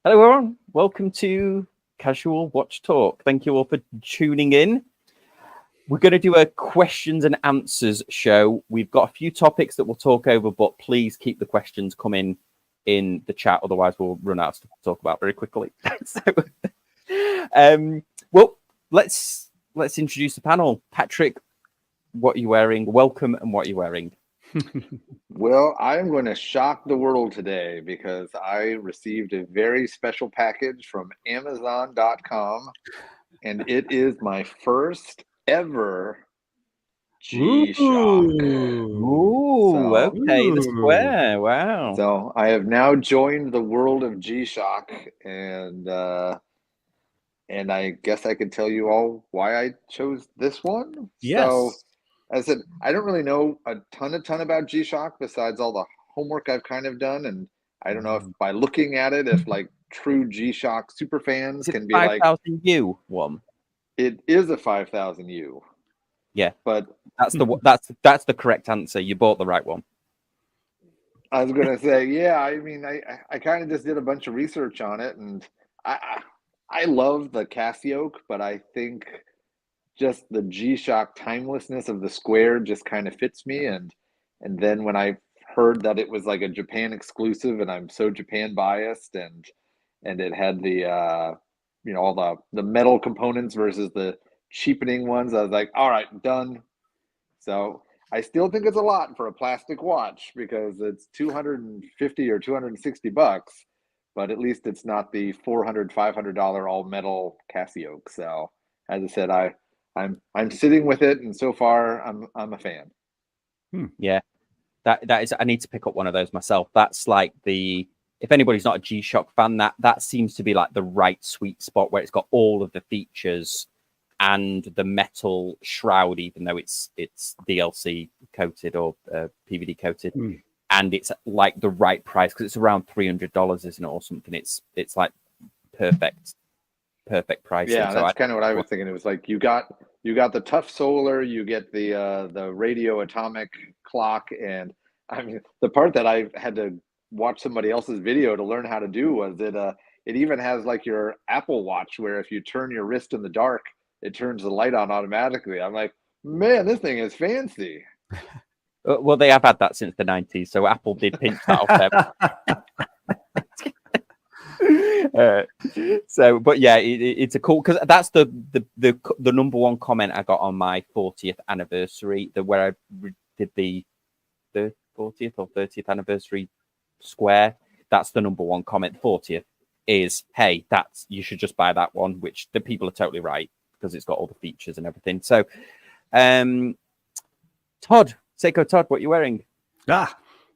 Hello, everyone. Welcome to Casual Watch Talk. Thank you all for tuning in. We're going to do a questions and answers show. We've got a few topics that we'll talk over, but please keep the questions coming in the chat. Otherwise, we'll run out of stuff to talk about very quickly. Well, let's introduce the panel. Patrick, what are you wearing? Welcome, and what are you wearing? Well, I'm going to shock the world today because I received a very special package from Amazon.com, and it is my first ever G-Shock. Ooh, okay, the square. Wow. So I have now joined the world of G-Shock, and I guess I could tell you all why I chose this one. Yes. So, as I said, I don't really know a ton about G-Shock besides all the homework I've kind of done, and I don't know if by looking at it, if like true G-Shock super fans can be like 5,000U one. It is a 5,000U. Yeah, but that's the correct answer. You bought the right one. I was gonna say, yeah. I mean, I kind of just did a bunch of research on it, and I love the Casio, but I think just the G-Shock timelessness of the square just kind of fits me. And then when I heard that it was like a Japan exclusive, and I'm so Japan biased, and it had the all the metal components versus the cheapening ones, I was like, all right, done. So I still think it's a lot for a plastic watch because it's 250 or 260 bucks, but at least it's not the $400, $500 all metal Casio. So as I said, I'm sitting with it, and so far I'm a fan. Yeah, that is. I need to pick up one of those myself. That's like if anybody's not a G-Shock fan, that seems to be like the right sweet spot where it's got all of the features and the metal shroud, even though it's DLC coated or PVD coated, and it's like the right price because it's around $300, isn't it, or something? It's like perfect price. Yeah, that's kind of what I was thinking. It was like you got the tough solar, you get the radio atomic clock, and I mean the part that I had to watch somebody else's video to learn how to do was that it even has like your Apple Watch where if you turn your wrist in the dark, it turns the light on automatically. I'm like, man, this thing is fancy. Well, they have had that since the 90s, so Apple did pinch that off them. But yeah, it's a cool because that's the number one comment I got on my 40th anniversary, where I did the 40th or 30th anniversary square. That's the number one comment. 40th is, hey, you should just buy that one, which the people are totally right because it's got all the features and everything. So, Seiko Todd, what are you wearing?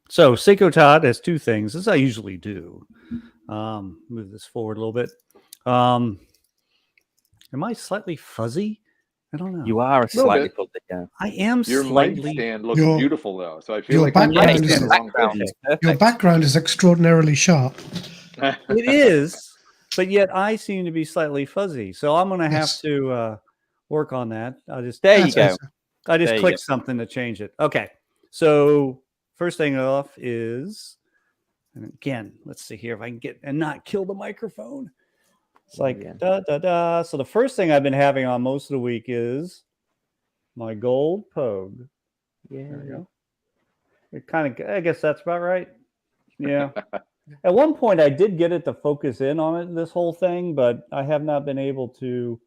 So Seiko Todd has two things, as I usually do. Move this forward a little bit. Am I slightly fuzzy? I don't know. You are slightly fuzzy. Yeah. I am. Your slightly... mic stand looks beautiful though, so I feel like your background is extraordinarily sharp. It is, but yet I seem to be slightly fuzzy. So I'm going to have to work on that. There you go. I just clicked something to change it. Okay. So first thing off is, and again, let's see here if I can get and not kill the microphone. It's like da da da. So the first thing I've been having on most of the week is my gold Pogue. Yeah. There we go. It kind of, I guess that's about right. Yeah. At one point, I did get it to focus in on it, this whole thing, but I have not been able to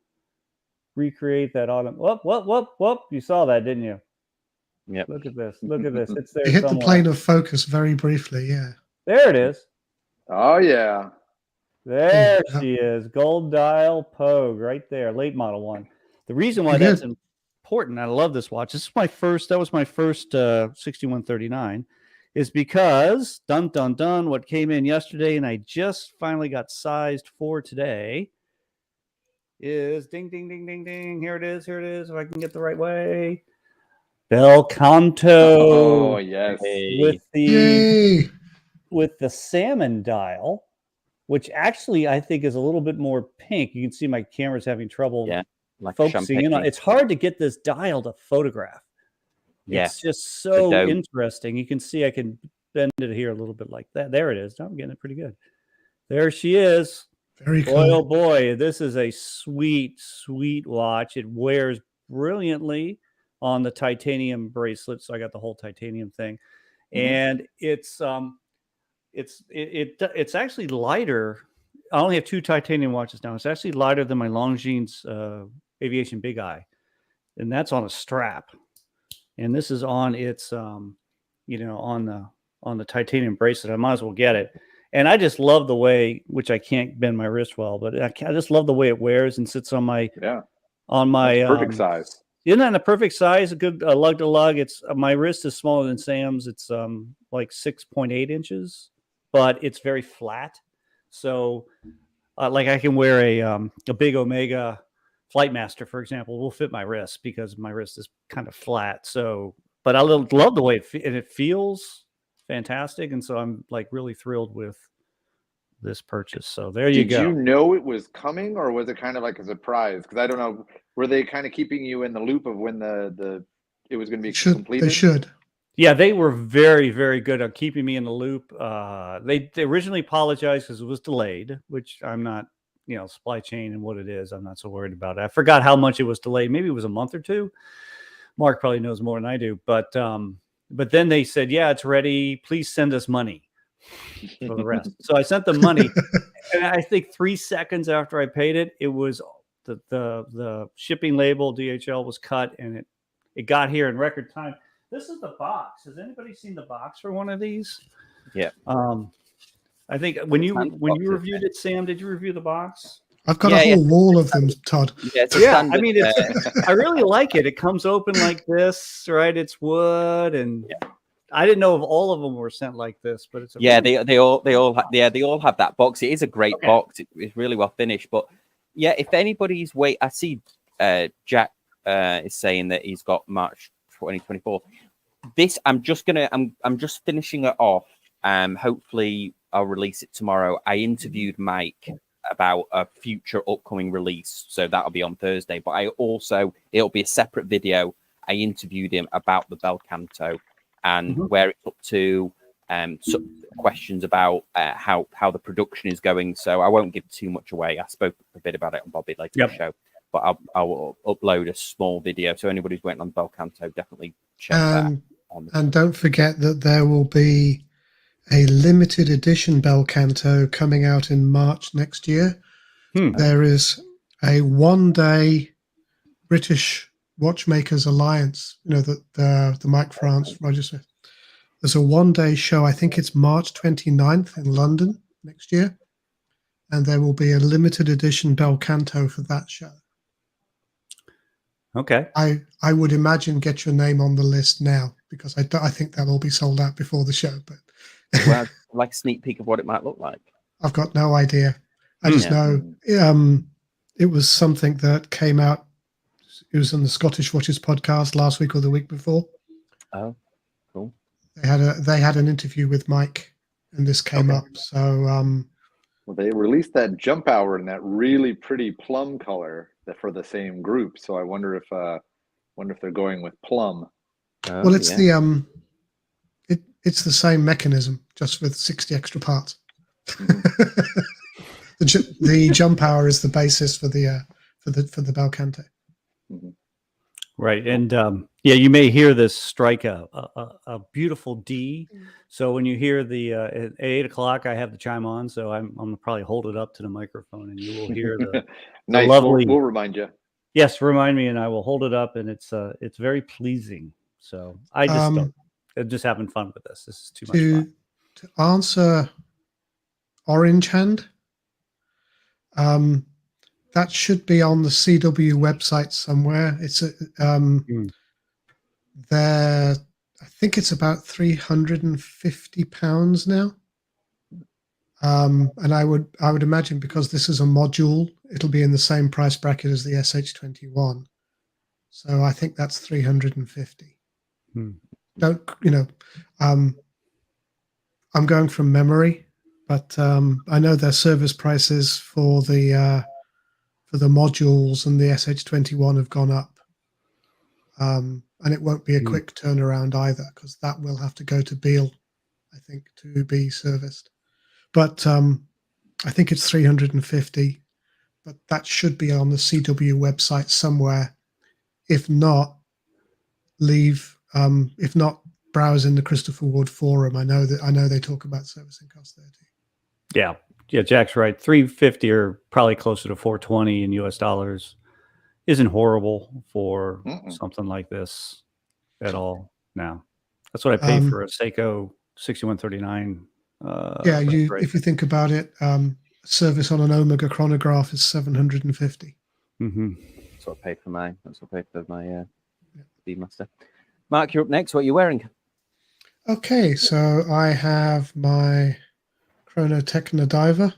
recreate that autumn. Whoop. You saw that, didn't you? Yeah. Look at this. Look at this. It's there. You hit the plane of focus very briefly, yeah. There it is. Oh, yeah. There she is. Gold dial Pogue right there. Late model one. The reason why that's important, I love this watch. That was my first 6139. Is because what came in yesterday and I just finally got sized for today is ding ding ding ding ding. Here it is. If I can get the right way. Bel Canto. Oh yes. With the salmon dial, which actually I think is a little bit more pink. You can see my camera's having trouble focusing in on. It's hard to get this dial to photograph. It's just so interesting. You can see I can bend it here a little bit like that. There it is. I'm getting it pretty good. There she is. Very Boy, oh cool. boy, this is a sweet, sweet watch. It wears brilliantly on the titanium bracelet. So I got the whole titanium thing, and it's actually lighter. I only have 2 titanium watches now. It's actually lighter than my Longines Aviation Big Eye, and that's on a strap. And this is on its on the titanium bracelet. I might as well get it. And I just love the way, which I can't bend my wrist well, but I just love the way it wears and sits on my perfect size. Isn't that a perfect size? A good lug to lug. It's my wrist is smaller than Sam's. It's like 6.8 inches, but it's very flat. So like I can wear a big Omega Flightmaster, for example, will fit my wrist because my wrist is kind of flat. So, but I love the way it feels fantastic, and so I'm like really thrilled with this purchase. So there you go. Did you know it was coming, or was it kind of like a surprise? Because I don't know, were they kind of keeping you in the loop of when it was going to be completed? They should. Yeah, they were very, very good at keeping me in the loop. They originally apologized because it was delayed, which I'm not, supply chain and what it is, I'm not so worried about it. I forgot how much it was delayed. Maybe it was a month or 2. Mark probably knows more than I do, but then they said, yeah, it's ready. Please send us money for the rest. So I sent them money, and I think 3 seconds after I paid it, it was the shipping label DHL was cut, and it got here in record time. This is the box. Has anybody seen the box for one of these? Yeah. I think when you reviewed it, Sam, did you review the box? I've got a whole wall of them, Todd. Yeah, I mean, I really like it. It comes open like this, right? It's wood, and I didn't know if all of them were sent like this, but it's they all have that box. It is a great box. It's really well finished. But yeah, if anybody's I see Jack is saying that he's got March 2024. This I'm just finishing it off. Hopefully I'll release it tomorrow. I interviewed Mike about a future upcoming release, so that'll be on Thursday. But it'll be a separate video. I interviewed him about the Belcanto and where it's up to, questions about how the production is going. So I won't give too much away. I spoke a bit about it on Bobby later in the show, but I will upload a small video. So anybody who's waiting on Belcanto, definitely check that. And don't forget that there will be a limited edition Belcanto coming out in March next year. There is a 1-day British Watchmakers Alliance, the Mike France, Roger Smith. There's a 1-day show. I think it's March 29th in London next year. And there will be a limited edition Belcanto for that show. Okay. I would imagine get your name on the list now, because I think they'll all be sold out before the show. But well, like a sneak peek of what it might look like. I've got no idea. I just know it was something that came out. It was on the Scottish Watches podcast last week or the week before. Oh, cool. They had an interview with Mike, and this came up. So well, they released that jump hour in that really pretty plum color for the same group. So I wonder if they're going with plum. Well, it's it's the same mechanism, just with 60 extra parts. The jump hour is the basis for the Belcanto. Right, and you may hear this strike a beautiful D. So when you hear the at 8 o'clock, I have the chime on, so I'm gonna probably hold it up to the microphone, and you will hear the nice. The lovely. We'll remind you. Yes, remind me, and I will hold it up, and it's very pleasing. So I just just having fun with this. This is too much fun. To answer Orange Hand, that should be on the CW website somewhere. It's there. I think it's about £350 now. And I would imagine, because this is a module, it'll be in the same price bracket as the SH21. So I think that's 350. I'm going from memory, but I know their service prices for the modules and the SH21 have gone up, and it won't be a quick turnaround either, because that will have to go to Beale, I think, to be serviced. But I think it's 350, but that should be on the CW website somewhere. If not, if not, browse in the Christopher Ward forum. I know they talk about servicing costs there too. Yeah, Jack's right. 350 or probably closer to 420 in US dollars isn't horrible for something like this at all. Now, that's what I paid for a Seiko 6139. If you think about it, service on an Omega chronograph is 750. Mm-hmm. That's what I paid for mine. That's what I paid for my Speedmaster. Mark, you're up next. What are you wearing? Okay, so I have my Chrono Techno Diver.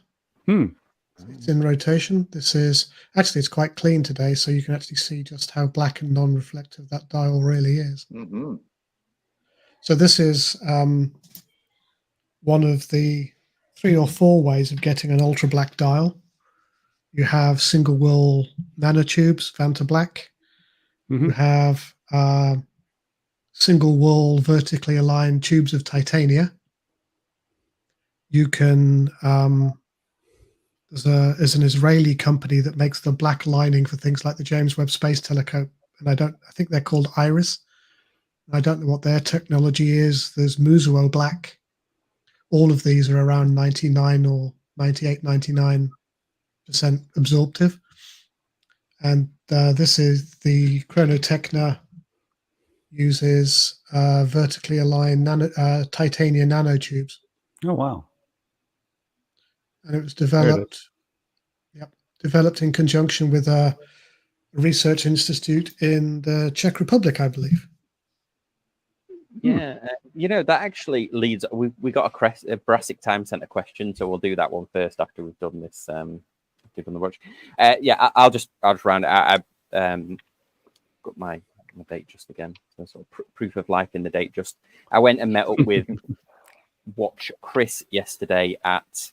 It's in rotation. This is actually, it's quite clean today, so you can actually see just how black and non-reflective that dial really is. Mm-hmm. So this is one of the 3 or 4 ways of getting an ultra black dial. You have single wool nanotubes, Vanta Black. Mm-hmm. You have single wool vertically aligned tubes of titania. You can there's an Israeli company that makes the black lining for things like the James Webb Space Telescope, and I think they're called Iris. I don't know what their technology is. There's Musuo Black. All of these are around 99 or 98, 99% absorptive. And this is the Chrono Techno uses vertically aligned titanium nanotubes. Oh, wow. And it was developed in conjunction with a research institute in the Czech Republic, I believe. Yeah, that actually leads. We got a Brassic Time Center question, so we'll do that one first after we've done this. Done the watch. I'll just round it out. I've got my date just again. So sort of proof of life in the date. Just I went and met up with Watch Chris yesterday at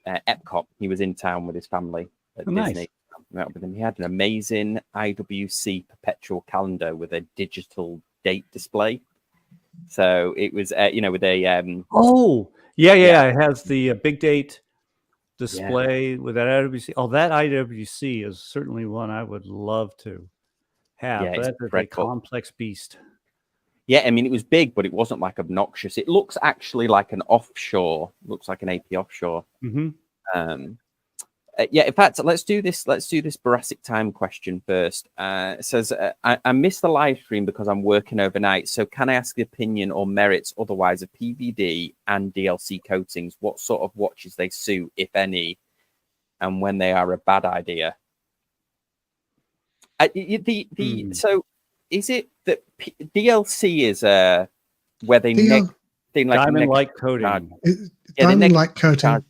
Epcot. He was in town with his family at Disney. Nice. Met up with him. He had an amazing IWC perpetual calendar with a digital date display. So it was, with a. It has the big date display with that IWC. Oh, that IWC is certainly one I would love to have. Yeah, that's a complex beast. Yeah, I mean, it was big, but it wasn't like obnoxious. It looks actually like an offshore. Looks like an AP offshore. Mm-hmm. In fact, let's do this Brassic Time question first. It says, I missed the live stream because I'm working overnight. So can I ask the opinion or merits otherwise of PVD and DLC coatings? What sort of watches they suit, if any, and when they are a bad idea? So is it that DLC is where they diamond-like coating? Diamond-like coating.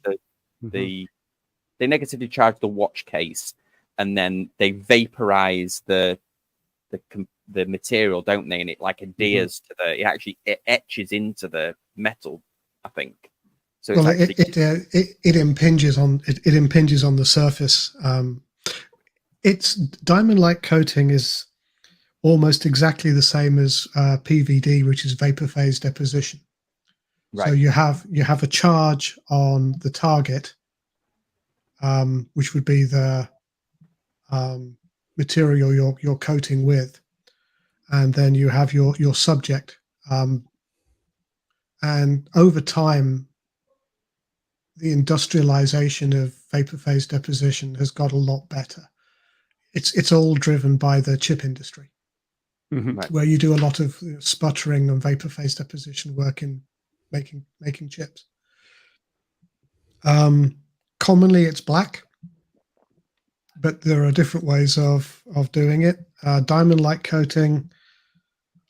They negatively charge the watch case, and then they vaporize the material, don't they? And it like adheres to it etches into the metal, I think. So it impinges on the surface. It's diamond-like coating is almost exactly the same as PVD, which is vapor phase deposition. Right. So you have a charge on the target, which would be the material you're coating with, and then you have your subject. And over time, the industrialization of vapor phase deposition has got a lot better. It's all driven by the chip industry, where you do a lot of sputtering and vapor phase deposition work in making chips. Commonly, it's black, but there are different ways of doing it. Diamond-like coating,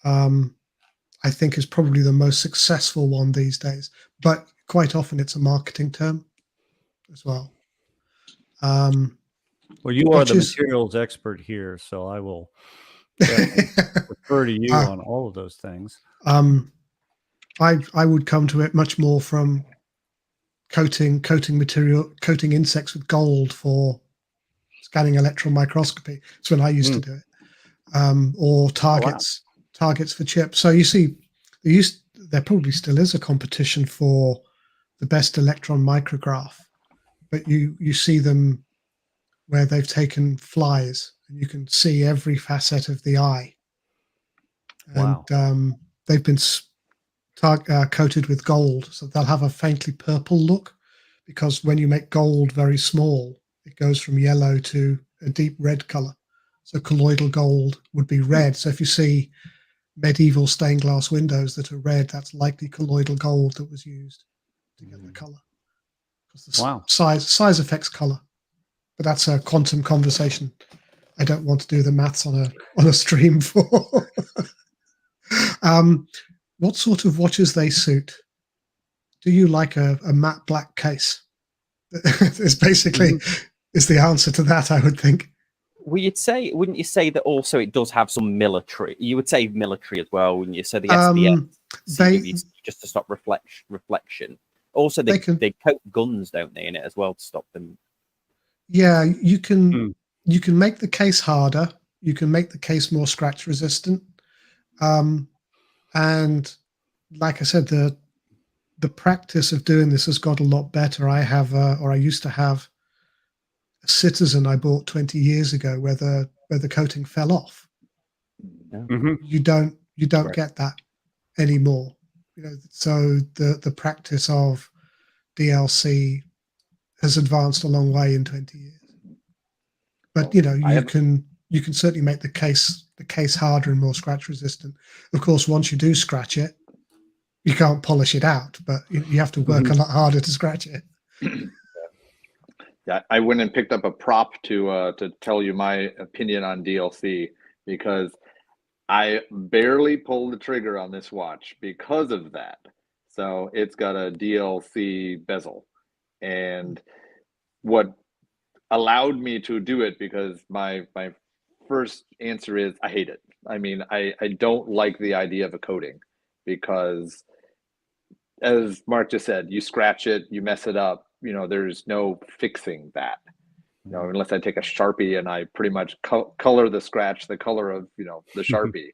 I think, is probably the most successful one these days, but quite often it's a marketing term as well. Well, you are the materials expert here, so I will refer to you on all of those things. I would come to it much more from coating insects with gold for scanning electron microscopy. That's when I used to do it, or targets for chips. So you see, there probably still is a competition for the best electron micrograph, but you see them where they've taken flies and you can see every facet of the eye. And Wow. they've been coated with gold, so they'll have a faintly purple look, because when you make gold very small, it goes from yellow to a deep red color. So colloidal gold would be red. So if you see medieval stained glass windows that are red, that's likely colloidal gold that was used to get the color. Because the size affects color. But that's a quantum conversation I don't want to do the maths on a stream for. What sort of watches they suit? Do you like a matte black case? Is basically is the answer to that, I would think. Wouldn't you say that also it does have some military? You would say military as well, wouldn't you? So the SDS, CWC, just to stop reflection. Also, they coat guns, don't they, in it as well to stop them? Yeah, you can make the case harder. You can make the case more scratch resistant. And like I said, the practice of doing this has got a lot better. I used to have a Citizen I bought 20 years ago where the coating fell off. You don't get that anymore. So the practice of DLC has advanced a long way in 20 years. But you can certainly make the case harder and more scratch resistant. Of course, once you do scratch it, you can't polish it out, but you have to work a lot harder to scratch it. Yeah, I went and picked up a prop to tell you my opinion on DLC, because I barely pulled the trigger on this watch because of that. So it's got a DLC bezel, and what allowed me to do it, because my first answer is I hate it. I mean, I don't like the idea of a coating, because as Mark just said, you scratch it, you mess it up, there's no fixing that. Unless I take a Sharpie and I pretty much color the scratch the color of the Sharpie.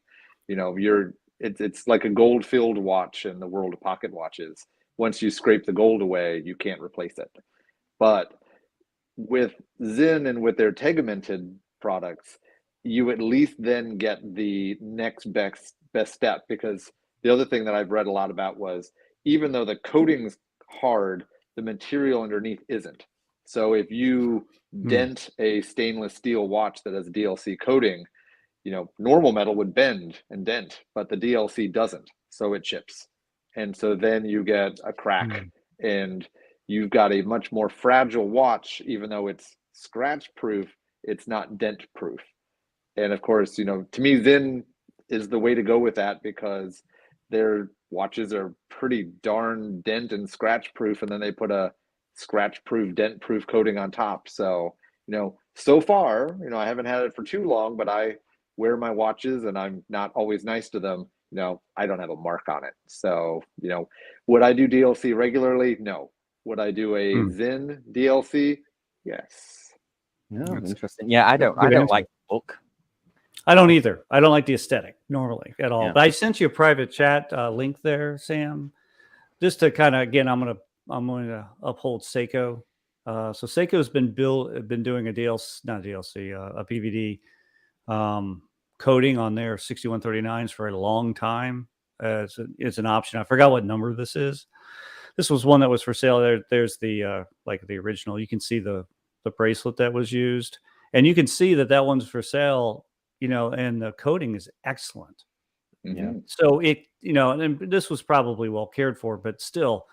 It's like a gold filled watch in the world of pocket watches. Once you scrape the gold away, you can't replace it. But with Sinn and with their tegimented products, you at least then get the next best step, because the other thing that I've read a lot about was, even though the coating's hard, the material underneath isn't. So if you dent a stainless steel watch that has DLC coating, normal metal would bend and dent, but the DLC doesn't, so it chips. And so then you get a crack, and you've got a much more fragile watch. Even though it's scratch proof, it's not dent proof. And of course, to me, Sinn is the way to go with that, because their watches are pretty darn dent and scratch proof, and then they put a scratch proof, dent proof coating on top. So, so far, I haven't had it for too long, but I wear my watches and I'm not always nice to them. I don't have a mark on it. So, would I do DLC regularly? No. Would I do a Sinn DLC? Yes. No, interesting. Yeah, I don't like the book. I don't either. I don't like the aesthetic normally at all. Yeah. But I sent you a private chat link there, Sam, just to kind of, again, I'm going to uphold Seiko. So Seiko's been doing a PVD coating on their 6139s for a long time. It's an option. I forgot what number this is. This was one that was for sale. There's the like the original. You can see the bracelet that was used, and you can see that one's for sale. And the coating is excellent. Yeah. So it, and this was probably well cared for, but still,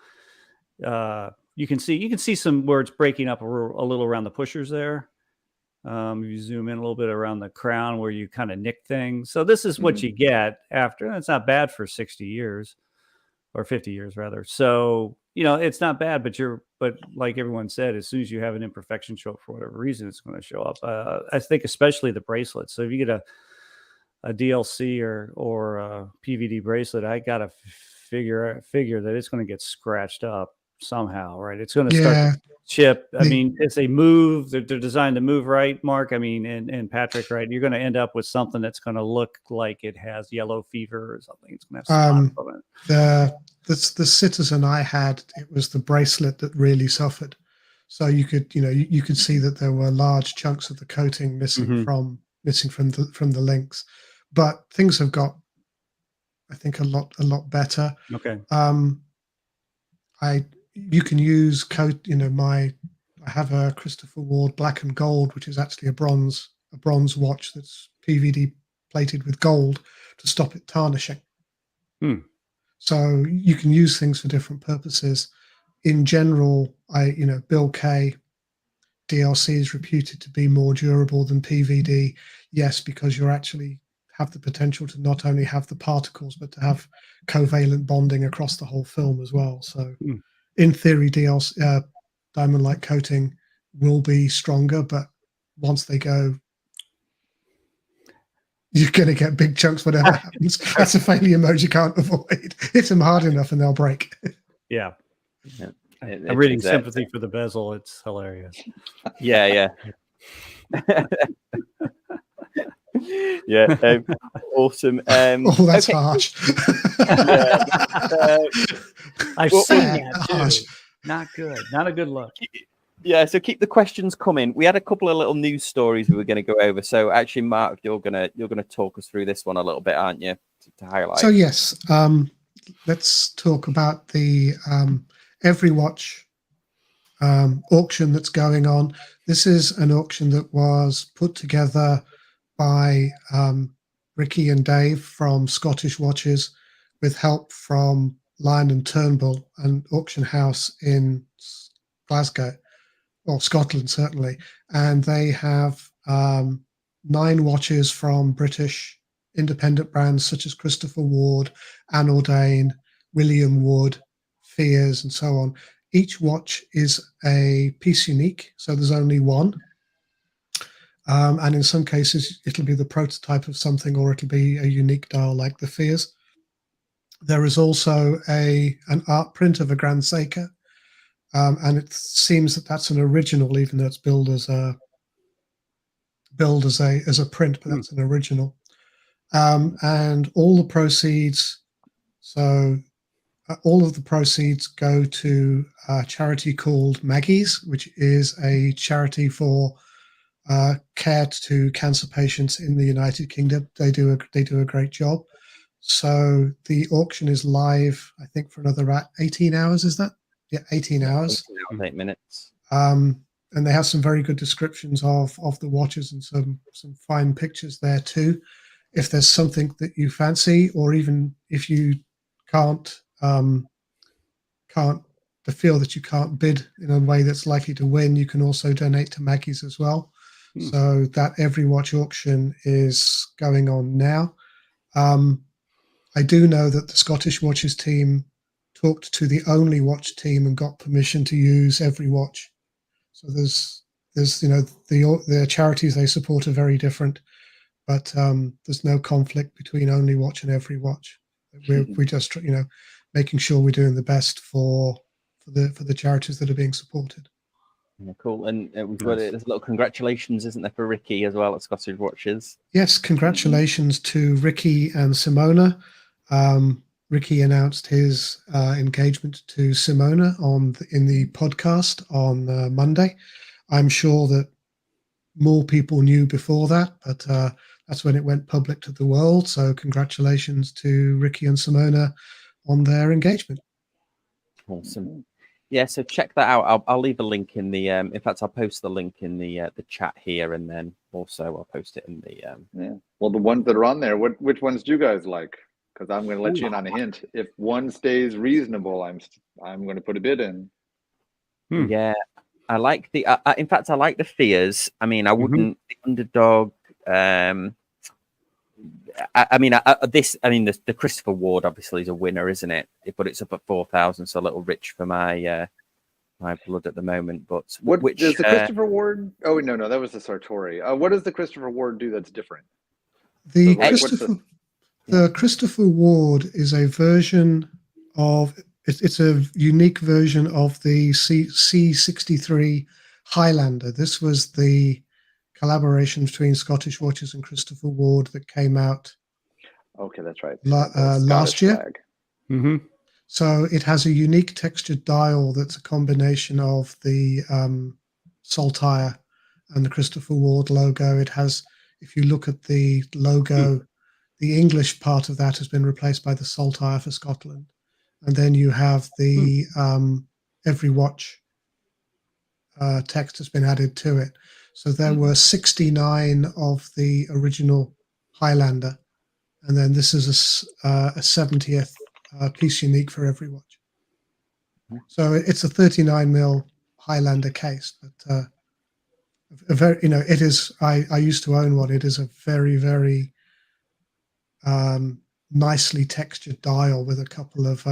you can see some where it's breaking up a little around the pushers there. You zoom in a little bit around the crown where you kind of nick things. So this is what you get after. And it's not bad for 60 years or 50 years rather. So, it's not bad, but like everyone said, as soon as you have an imperfection show up for whatever reason, it's going to show up. I think especially the bracelet. So if you get a DLC or a PVD bracelet, I got to figure that it's going to get scratched up somehow, right? It's going to start to chip. I mean, it's a move. They're designed to move, right, Mark? I mean, and Patrick, right? You're going to end up with something that's going to look like it has yellow fever or something. It's going to have spots on it. the Citizen I had, it was the bracelet that really suffered. So you could, you could see that there were large chunks of the coating missing from the links. But things have got, I think, a lot better. Okay. You can use coat. I have a Christopher Ward Black and Gold, which is actually a bronze watch that's PVD plated with gold to stop it tarnishing. So you can use things for different purposes. In general, Bill K DLC is reputed to be more durable than PVD. Yes, because you actually have the potential to not only have the particles, but to have covalent bonding across the whole film as well. So in theory, DLC, diamond light coating will be stronger, but once they go, you're going to get big chunks whatever happens. That's a failure mode you can't avoid. Hit them hard enough and they'll break. Yeah. I'm reading Sympathy for the Bezel. It's hilarious. Yeah. Yeah, awesome. That's harsh. I've seen that too. Harsh. Not good. Not a good look. Yeah, so keep the questions coming. We had a couple of little news stories we were going to go over. So actually, Mark, you're gonna talk us through this one a little bit, aren't you? To highlight. So yes, let's talk about the Every Watch auction that's going on. This is an auction that was put together by Ricky and Dave from Scottish Watches, with help from Lyon and Turnbull, an auction house in Glasgow, or Scotland certainly, and they have 9 watches from British independent brands such as Christopher Ward, Anordain, William Wood, Fears, and so on. Each watch is a piece unique, so there's only one. And in some cases, it'll be the prototype of something, or it'll be a unique dial like the Fears. There is also an art print of a Grand Seiko, and it seems that that's an original, even though it's billed as a print, but that's an original. And all the proceeds, all of the proceeds go to a charity called Maggie's, which is a charity for care to cancer patients in the United Kingdom. They do a great job. So the auction is live, I think, for another 18 hours. Is that? Yeah, 18 hours. 8 minutes. And they have some very good descriptions of the watches and some fine pictures there too. If there's something that you fancy, or even if you can't feel that you can't bid in a way that's likely to win, you can also donate to Maggie's as well. So that Every Watch auction is going on now. I do know that the Scottish Watches team talked to the Only Watch team and got permission to use Every Watch. So there's the charities they support are very different, but there's no conflict between Only Watch and Every Watch. We're just making sure we're doing the best for the charities that are being supported. Yeah, cool. And we've got there's a little congratulations, isn't there, for Ricky as well at Scottish Watches? Yes, congratulations to Ricky and Simona. Ricky announced his engagement to Simona in the podcast on Monday. I'm sure that more people knew before that, but that's when it went public to the world. So congratulations to Ricky and Simona on their engagement. Awesome. Yeah, so check that out. I'll leave a link in the in fact, I'll post the link in the chat here, and then also I'll post it in the yeah. Well, the ones that are on there, which ones do you guys like? Because I'm going to let you in on a hint. If one stays reasonable, I'm going to put a bid in. Yeah, I like the. In fact, I like the Fears. I mean, I wouldn't the Underdog. The Christopher Ward obviously is a winner, isn't it? But it's up at 4,000, so a little rich for my my blood at the moment. But which does the Christopher Ward? Oh no, that was the Sartori. What does the Christopher Ward do that's different? The Christopher Ward is a version of it's a unique version of the C63 Highlander. This was the collaboration between Scottish Watches and Christopher Ward that came out. Okay, that's right. Last year. So it has a unique textured dial that's a combination of the Saltire and the Christopher Ward logo. It has, if you look at the logo, the English part of that has been replaced by the Saltire for Scotland. And then you have the Every Watch text has been added to it. So there were 69 of the original Highlander. And then this is a 70th piece unique for Every Watch. So it's a 39mm Highlander case, but a very, it is. I used to own one. It is a very, very nicely textured dial with a couple of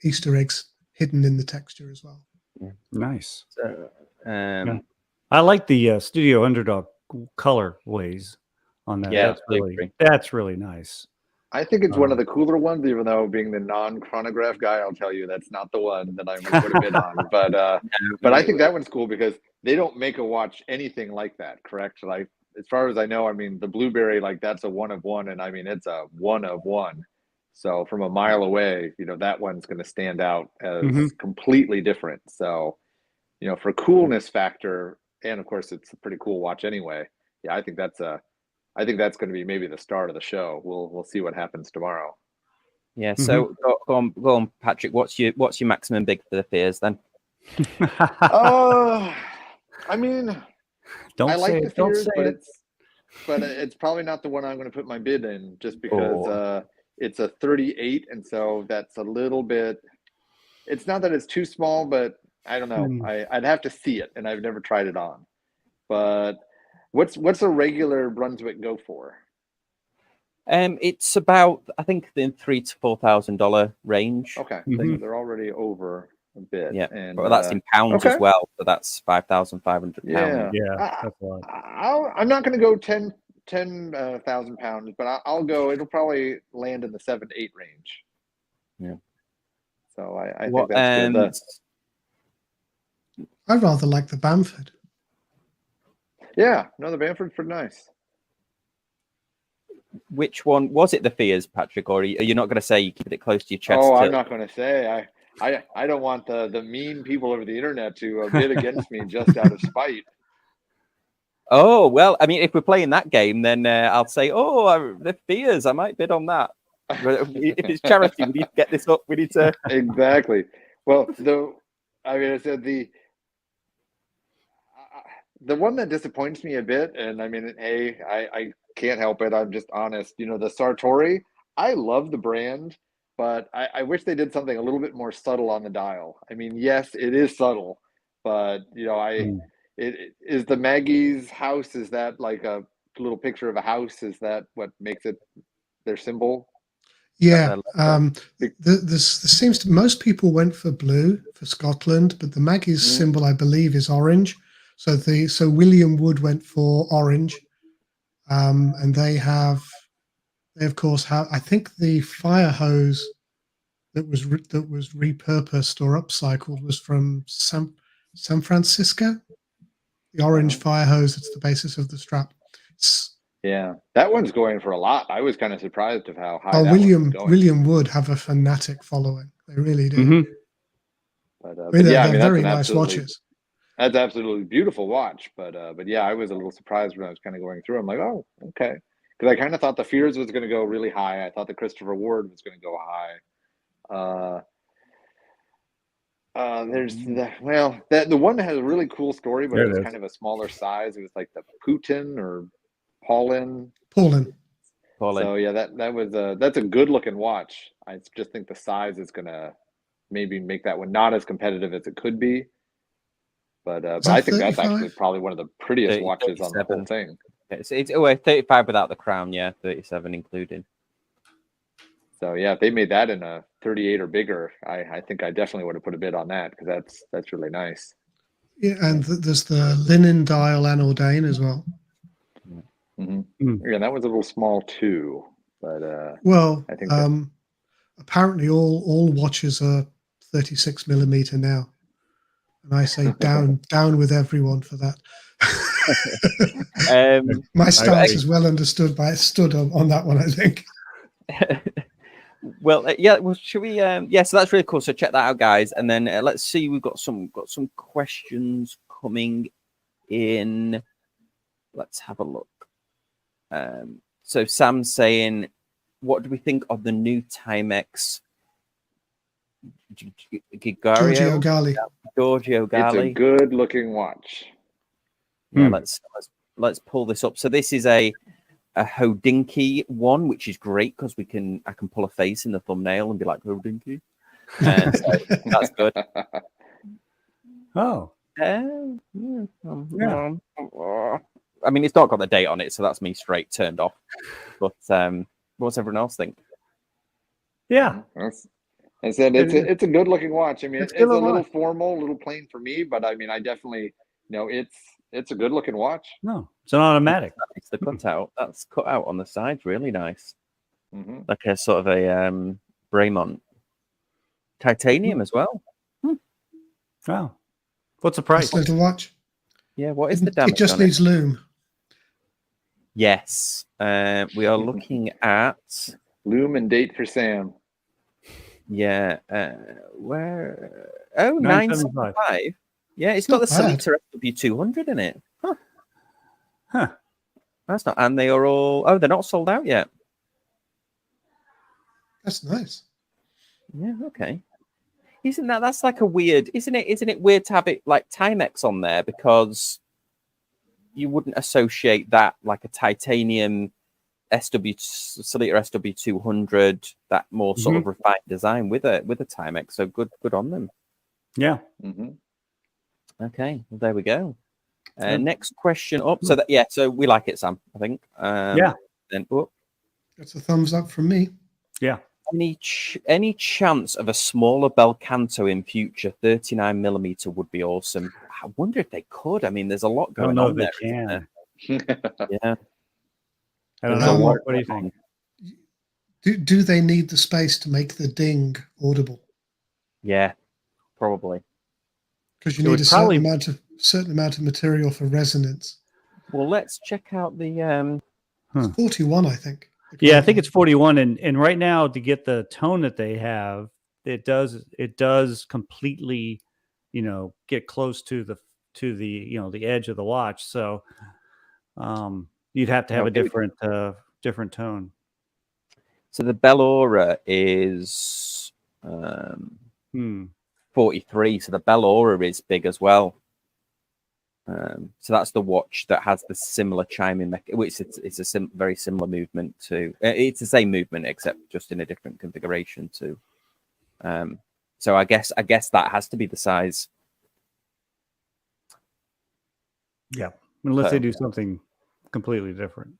Easter eggs hidden in the texture as well. Nice. So, I like the Studio Underdog colorways on that. Yeah, that's really nice. I think it's one of the cooler ones, even though being the non-chronograph guy, I'll tell you that's not the one that I'm going to put a bid on. But I think that one's cool because they don't make a watch anything like that, correct? Like, as far as I know, I mean, the Blueberry, like, that's a 1 of 1, and I mean, it's a 1 of 1. So from a mile away, that one's going to stand out as completely different. So, for coolness factor, and of course, it's a pretty cool watch anyway. Yeah, I think that's going to be maybe the start of the show. We'll see what happens tomorrow. Yeah. So go on, Patrick. What's your maximum bid for the Fears then? I mean, don't I like say the it. Don't Fears, say it. but it's probably not the one I'm going to put my bid in, just because it's a 38, and so that's a little bit. It's not that it's too small, but I don't know. I'd have to see it, and I've never tried it on. But what's a regular Brunswick go for? It's about, I think, the $3,000 to $4,000 range. Okay, so they're already over a bit. Yeah, and but that's in pounds as well. So that's £5,500. Yeah, that's a lot. I'm not going to go 10,000 pounds, but I'll go. It'll probably land in the 7 to 8 range. Yeah. So I think that's good. I rather like the Bamford. Yeah, no, the Bamford's pretty nice. Which one was it? The Fears, Patrick, or are you not going to say? You keep it close to your chest. I'm not going to say. I don't want the mean people over the internet to bid against me just out of spite. Oh well, I mean, if we're playing that game, then I'll say, the Fears. I might bid on that. If it's charity, we need to get this up. We need to exactly. Well, I said the one that disappoints me a bit, and I mean, hey, I can't help it. I'm just honest. The Sartori, I love the brand, but I wish they did something a little bit more subtle on the dial. I mean, yes, it is subtle, but it is the Maggie's house. Is that like a little picture of a house? Is that what makes it their symbol? Yeah, this seems to most people went for blue for Scotland, but the Maggie's symbol, I believe, is orange. So William Wood went for orange, and they of course have, I think, the fire hose that was repurposed or upcycled was from San Francisco. The orange fire hose that's the basis of the strap. Yeah, that one's going for a lot. I was kind of surprised of how high. Oh, William Wood have a fanatic following. They really do. But they're very nice watches. That's absolutely beautiful watch. But yeah, I was a little surprised when I was kind of going through. I'm like, oh, okay, because I kind of thought the Fears was going to go really high. I thought the Christopher Ward was going to go high. There's the one that has a really cool story, but it was kind of a smaller size. It was like the Putin or Paulin. So yeah, that was that's a good looking watch. I just think the size is gonna maybe make that one not as competitive as it could be. But I think that's actually probably one of the prettiest watches on the whole thing. It's 35 without the crown, 37 included. So yeah, if they made that in a 38 or bigger, I think I definitely would have put a bid on that, because that's really nice. Yeah, and there's the linen dial Anordain as well. Yeah, that was a little small too, but I think apparently all watches are 36mm now, and I say down with everyone for that. My stance is well understood stood on that one, I think. Well, yeah. Well, should we? Yeah. So that's really cool. So check that out, guys. And then let's see. We've got some questions coming in. Let's have a look. So Sam's saying, "What do we think of the new Timex Giorgio Gali. Giorgio It's a Gali?" good looking watch. Yeah. Let's pull this up. So this is a Hodinkee one, which is great because I can pull a face in the thumbnail and be like Hodinkee. So that's good. Oh, yeah. I mean, it's not got the date on it, so that's me straight turned off. But what's everyone else think? yeah. I said it's a good looking watch. I mean, it's a good little watch. formal, a little plain for me, but I mean, I definitely it's a good looking watch. No, it's an automatic. It's the cutout. That's cut out on the sides, really nice. Mm-hmm. Like a sort of a Braemont titanium as well. Wow. What's the price? Nice little watch. Yeah, what is the damage? It just on needs lume. Yes, we are looking at Lume and date for Sam. yeah. Where? Oh, 975. 975. Yeah, it's Not got the bad. Selita SW200 in it. Huh. That's not, and they are all. Oh, they're not sold out yet. That's nice. Yeah, okay. That's like a weird, isn't it weird to have it like Timex on there, because you wouldn't associate that like a titanium Selita SW200, that more sort of refined design with a Timex. So good on them. Yeah. Mm-hmm. Okay, well, there we go. Next question up. So so we like it, Sam, I think. Yeah. Then That's a thumbs up from me. Yeah. any chance of a smaller bel canto in future? 39mm would be awesome. I wonder if they could. I mean, there's a lot I don't going know on if there. they can. Yeah. I don't There's a know. lot What do you going think? Do they need the space to make the ding audible? Yeah, probably. Because you It need would a certain amount of material for resonance. Well, let's check out the. It's 41, I think. Yeah, I think it's 41, and right now to get the tone that they have, it does completely, get close to the the edge of the watch. So, you'd have to have a different tone. So the Bellora is 43. So the Bellora is big as well. So that's the watch that has the similar chiming which it's a very similar movement to. It's the same movement except just in a different configuration too. So I guess that has to be the size. Yeah, unless they do something completely different.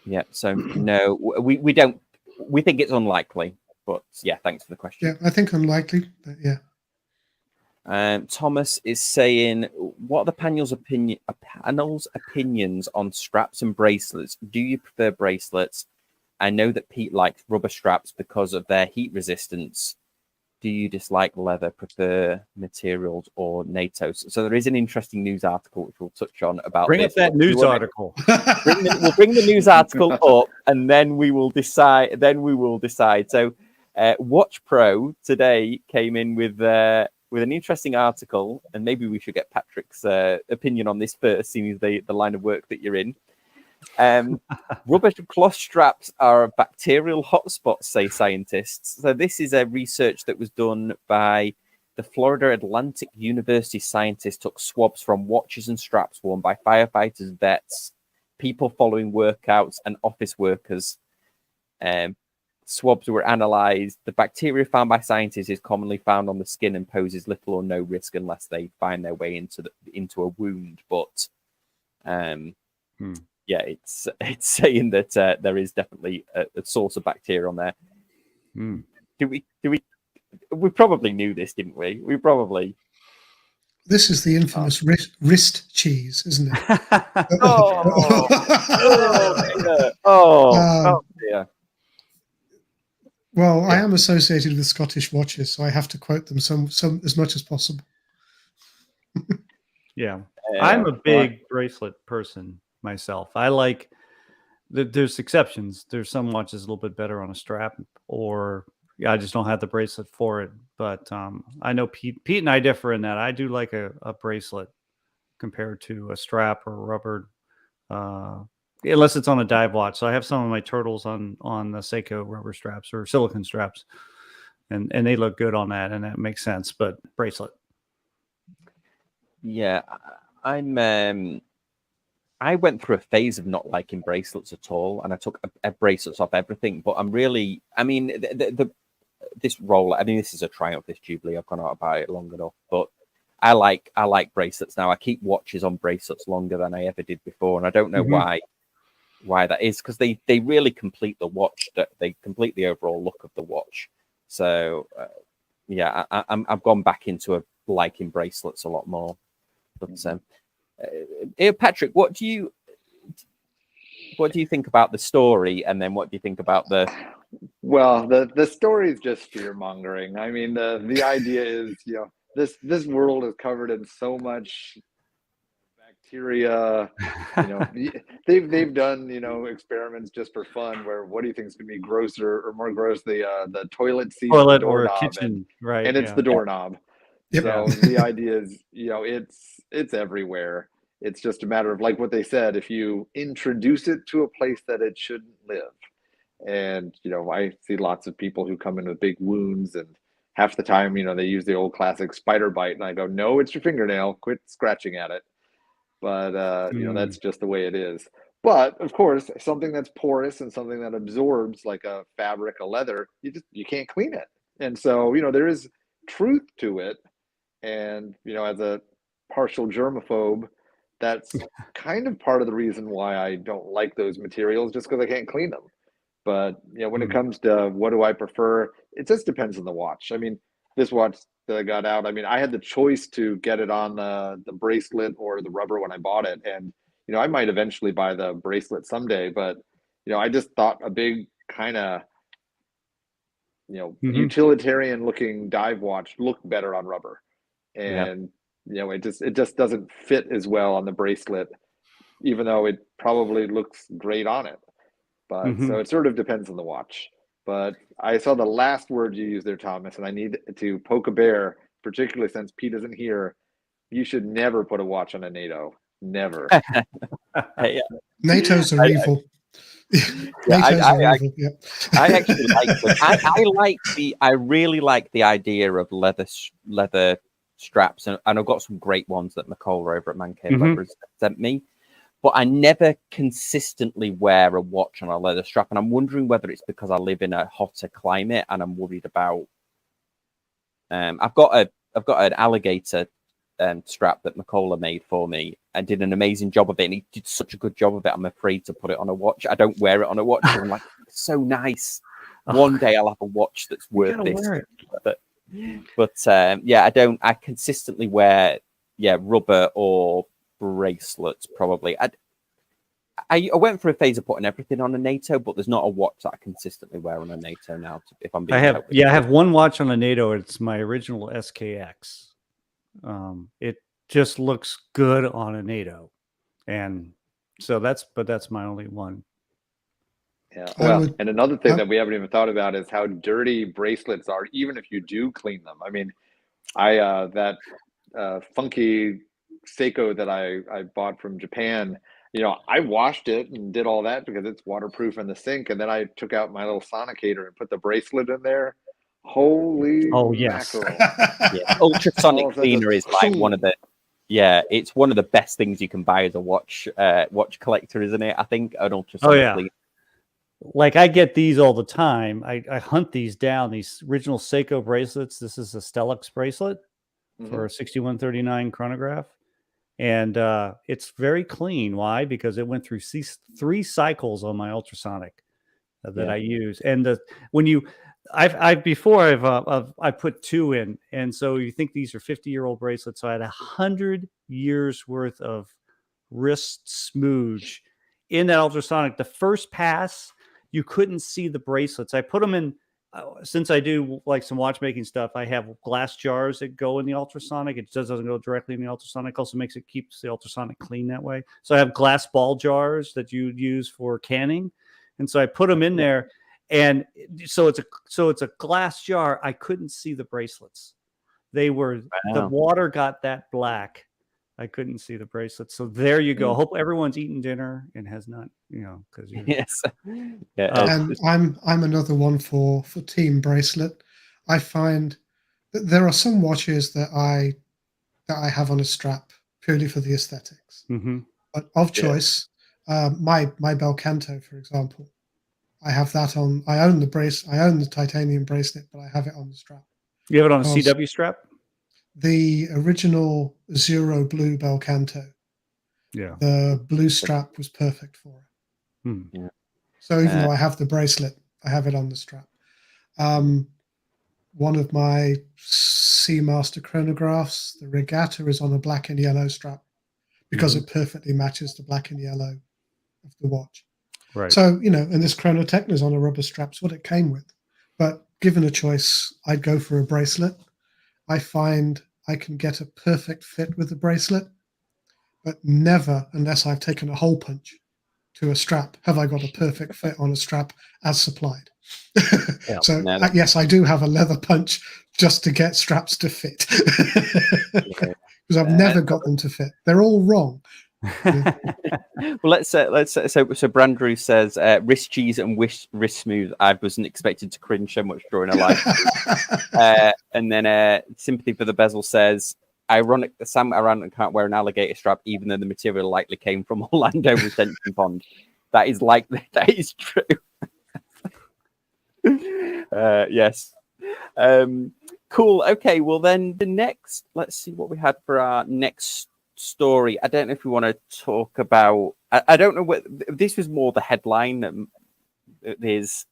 Yeah. So no, we don't. We think it's unlikely, but yeah. Thanks for the question. Yeah, I think unlikely, but yeah. Thomas is saying, what are the panel's opinions on straps and bracelets? Do you prefer bracelets? I know that Pete likes rubber straps because of their heat resistance. Do you dislike leather, prefer materials, or NATO? So there is an interesting news article which we'll touch on about. Bring up that news article. We'll bring the news article up, and then we will decide. So, Watch Pro today came in with an interesting article, and maybe we should get Patrick's opinion on this first, seeing as the line of work that you're in. Rubber cloth straps are bacterial hotspots, say scientists. So this is a research that was done by the Florida Atlantic University scientists. Took swabs from watches and straps worn by firefighters, vets, people following workouts, and office workers. Swabs were analyzed. The bacteria found by scientists is commonly found on the skin and poses little or no risk unless they find their way into a wound. But yeah, it's saying that there is definitely a source of bacteria on there. We probably knew this, didn't we? We probably. This is the infamous wrist cheese, isn't it? Oh dear. Well, I am associated with Scottish watches, so I have to quote them some as much as possible. Yeah, I'm a big bracelet person myself. I like There's exceptions. There's some watches a little bit better on a strap, or I just don't have the bracelet for it. But I know Pete and I differ in that. I do like a bracelet compared to a strap or a rubber, unless it's on a dive watch. So I have some of my turtles on the Seiko rubber straps or silicone straps, and they look good on that, and that makes sense. But bracelet. Yeah, I went through a phase of not liking bracelets at all, and I took bracelets off everything. But I'm really, I mean, this Rolex, I mean, this is a triumph, this Jubilee. I've gone out about it long enough, but I like bracelets now. I keep watches on bracelets longer than I ever did before, and I don't know why that is, because they really complete the watch. They complete the overall look of the watch. So yeah, I've gone back into liking bracelets a lot more. But Patrick, what do you think about the story, and then what do you think about the? Well, the story is just fear mongering. I mean, the idea is, this world is covered in so much bacteria. They've done experiments just for fun. Where what do you think is going to be grosser or more gross? The toilet seat, toilet, the or a doorknob, kitchen, right? And it's the doorknob. Yep. So the idea is, it's everywhere. It's just a matter of, like what they said, if you introduce it to a place that it shouldn't live. And, I see lots of people who come in with big wounds, and half the time, they use the old classic spider bite. And I go, no, it's your fingernail. Quit scratching at it. But, that's just the way it is. But, of course, something that's porous and something that absorbs, like a fabric, a leather, you can't clean it. And so, there is truth to it. And, as a partial germaphobe, that's kind of part of the reason why I don't like those materials, just because I can't clean them. But, when it comes to what do I prefer, it just depends on the watch. I mean, this watch that I got out, I mean, I had the choice to get it on the bracelet or the rubber when I bought it. And, I might eventually buy the bracelet someday, but, I just thought a big kind of, utilitarian looking dive watch looked better on rubber. And, it just doesn't fit as well on the bracelet, even though it probably looks great on it. But so it sort of depends on the watch. But I saw the last word you used there, Thomas, and I need to poke a bear, particularly since Pete isn't here. You should never put a watch on a NATO. Never. NATOs are evil. I actually like them. I really like the idea of leather straps, and I've got some great ones that Macola over at Man Cave Leather has sent me. But I never consistently wear a watch on a leather strap, and I'm wondering whether it's because I live in a hotter climate and I'm worried about. I've got an alligator strap that Macola made for me and did an amazing job of it, and he did such a good job of it. I'm afraid to put it on a watch. I don't wear it on a watch. I'm like, it's so nice. One day I'll have a watch that's worth this. But I don't. I consistently wear rubber or bracelets probably. I went through a phase of putting everything on a NATO, but there's not a watch that I consistently wear on a NATO now. If I'm being I have one watch on a NATO. It's my original SKX. It just looks good on a NATO, and so that's my only one. Yeah. Well, and another thing that we haven't even thought about is how dirty bracelets are, even if you do clean them. I mean, that funky Seiko that I bought from Japan, I washed it and did all that because it's waterproof in the sink, and then I took out my little sonicator and put the bracelet in there. Holy mackerel. Ultrasonic cleaner is like one of the it's one of the best things you can buy as a watch collector, isn't it? I think an ultrasonic cleaner. Like I get these all the time. I hunt these down, these original Seiko bracelets. This is a Stellux bracelet for a 6139 chronograph. And it's very clean. Why? Because it went through 3 cycles on my ultrasonic that I use. And I put 2 in. And so you think these are 50-year-old bracelets. So I had 100 years worth of wrist smooge in that ultrasonic. The first pass, you couldn't see the bracelets. I put them since I do like some watchmaking stuff, I have glass jars that go in the ultrasonic. It just doesn't go directly in the ultrasonic. Also keeps the ultrasonic clean that way. So I have glass ball jars that you use for canning, and so I put them in there, and so it's a glass jar. I couldn't see the bracelets. They were the water got that black. I couldn't see the bracelets. So there you go. Hope everyone's eaten dinner and has not, because yes. And I'm another one for team bracelet. I find that there are some watches that I have on a strap purely for the aesthetics. But of choice, my Belcanto, for example, I have that on. I own the titanium bracelet, but I have it on the strap. You have it on a CW strap? The original Zero Blue Belcanto. Yeah. The blue strap was perfect for it. Yeah. So even though I have the bracelet, I have it on the strap. One of my Seamaster chronographs, the Regatta, is on a black and yellow strap because it perfectly matches the black and yellow of the watch. Right. So, and this Chrono Techno is on a rubber strap. It's what it came with. But given a choice, I'd go for a bracelet. I find I can get a perfect fit with the bracelet, but never, unless I've taken a hole punch to a strap, have I got a perfect fit on a strap as supplied. Yes, I do have a leather punch just to get straps to fit because I've never got them to fit. They're all wrong. Well, let's so Brandrew says wrist cheese and wrist smooth. I wasn't expected to cringe so much during a live. And then sympathy for the bezel says, ironic that Sam Aran can't wear an alligator strap even though the material likely came from Orlando Retention Pond. That is true. Yes. Cool. Okay, well then let's see what we had for our next story. I don't know if we want to talk about. I don't know what this was more the headline. There's